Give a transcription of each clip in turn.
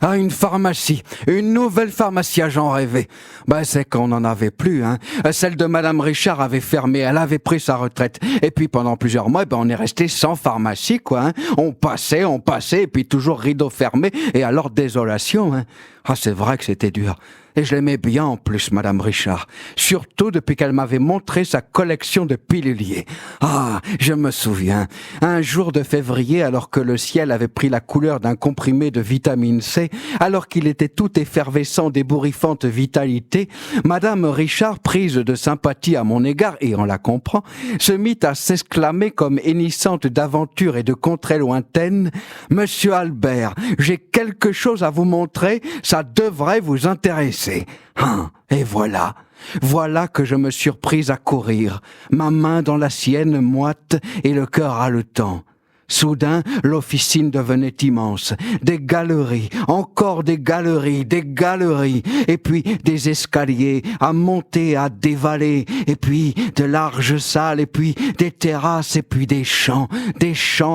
Ah, une pharmacie, une nouvelle pharmacie, ah, j'en rêvais. C'est qu'on n'en avait plus, hein. Celle de Madame Richard avait fermé, elle avait pris sa retraite. Et puis pendant plusieurs mois, on est resté sans pharmacie, quoi, hein. On passait, et puis toujours rideau fermé, et alors désolation, hein. Ah, c'est vrai que c'était dur. Et je l'aimais bien en plus, Madame Richard. Surtout depuis qu'elle m'avait montré sa collection de piluliers. Ah, je me souviens. Un jour de février, alors que le ciel avait pris la couleur d'un comprimé de vitamine C, alors qu'il était tout effervescent d'ébouriffante vitalité, Madame Richard, prise de sympathie à mon égard, et on la comprend, se mit à s'exclamer comme hennissante d'aventure et de contrées lointaines: « Monsieur Albert, j'ai quelque chose à vous montrer, ça devrait vous intéresser. » Et voilà que je me surpris à courir, ma main dans la sienne moite et le cœur haletant. Soudain, l'officine devenait immense. Des galeries, encore des galeries, et puis des escaliers à monter, à dévaler, et puis de larges salles, et puis des terrasses, et puis des champs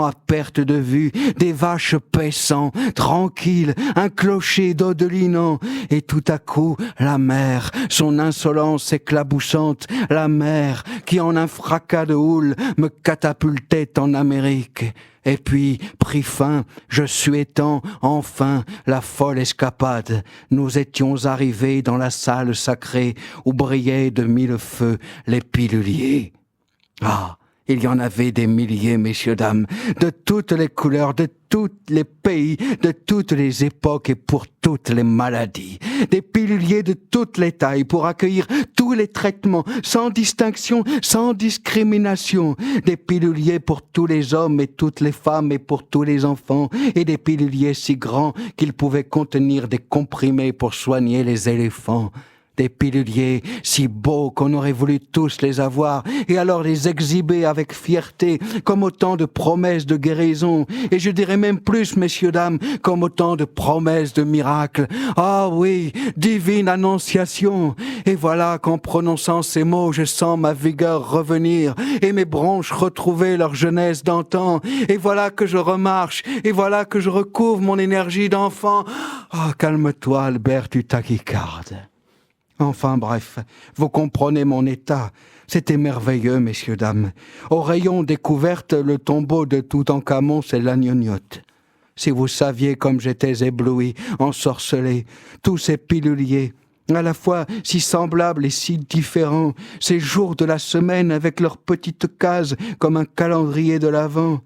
à perte de vue, des vaches paissant, tranquilles, un clocher dodelinant, et tout à coup, la mer, son insolence éclaboussante, la mer qui en un fracas de houle me catapultait en Amérique. Et puis, pris fin, je suétant, enfin, la folle escapade. Nous étions arrivés dans la salle sacrée où brillaient de mille feux les piluliers. Ah, il y en avait des milliers, messieurs, dames, de toutes les couleurs, de tous les pays, de toutes les époques et pour toutes les maladies. Des piluliers de toutes les tailles pour accueillir tous les traitements, sans distinction, sans discrimination. Des piluliers pour tous les hommes et toutes les femmes et pour tous les enfants. Et des piluliers si grands qu'ils pouvaient contenir des comprimés pour soigner les éléphants. Des piluliers si beaux qu'on aurait voulu tous les avoir et alors les exhiber avec fierté comme autant de promesses de guérison et je dirais même plus, messieurs, dames, comme autant de promesses de miracles. Ah oui, divine annonciation. Et voilà qu'en prononçant ces mots, je sens ma vigueur revenir et mes bronches retrouver leur jeunesse d'antan. Et voilà que je remarche et voilà que je recouvre mon énergie d'enfant. Ah, calme-toi, Albert, tu tachycardes. Enfin bref, vous comprenez mon état. C'était merveilleux, messieurs, dames. Au rayon découverte, le tombeau de Toutankhamon, c'est la gnognotte. Si vous saviez comme j'étais ébloui, ensorcelé, tous ces piluliers, à la fois si semblables et si différents, ces jours de la semaine avec leurs petites cases comme un calendrier de l'Avent.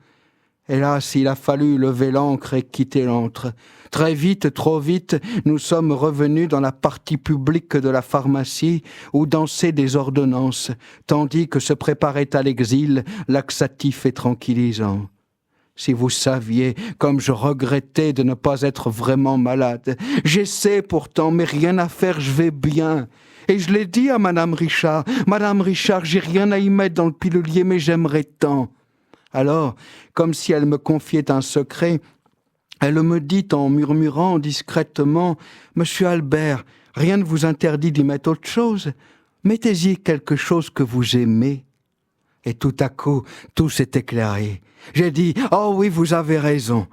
Hélas, il a fallu lever l'ancre et quitter l'antre. Très vite, trop vite, nous sommes revenus dans la partie publique de la pharmacie où dansaient des ordonnances, tandis que se préparait à l'exil laxatif et tranquillisant. Si vous saviez comme je regrettais de ne pas être vraiment malade. J'essaie pourtant, mais rien à faire, je vais bien. Et je l'ai dit à Madame Richard. Madame Richard, j'ai rien à y mettre dans le pilulier, mais j'aimerais tant. Alors, comme si elle me confiait un secret, elle me dit en murmurant discrètement: « Monsieur Albert, rien ne vous interdit d'y mettre autre chose. Mettez-y quelque chose que vous aimez. » Et tout à coup, tout s'est éclairé. J'ai dit: « Oh oui, vous avez raison. »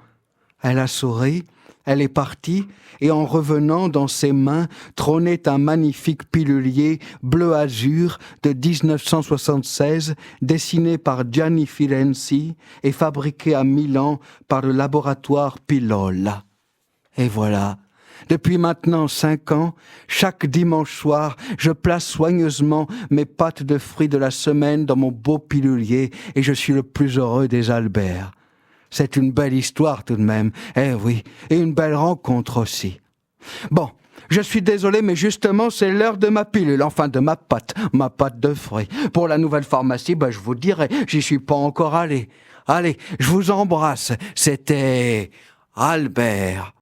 Elle a souri, elle est partie, et en revenant, dans ses mains trônait un magnifique pilulier bleu-azur de 1976, dessiné par Gianni Firenzi et fabriqué à Milan par le laboratoire Pilola. Et voilà. Depuis maintenant 5 ans, chaque dimanche soir, je place soigneusement mes pâtes de fruits de la semaine dans mon beau pilulier et je suis le plus heureux des Alberts. C'est une belle histoire tout de même, eh oui, et une belle rencontre aussi. Bon, je suis désolé, mais justement, c'est l'heure de ma pilule, enfin de ma pâte de fruits. Pour la nouvelle pharmacie, je vous dirai, j'y suis pas encore allé. Allez, je vous embrasse, c'était Albert.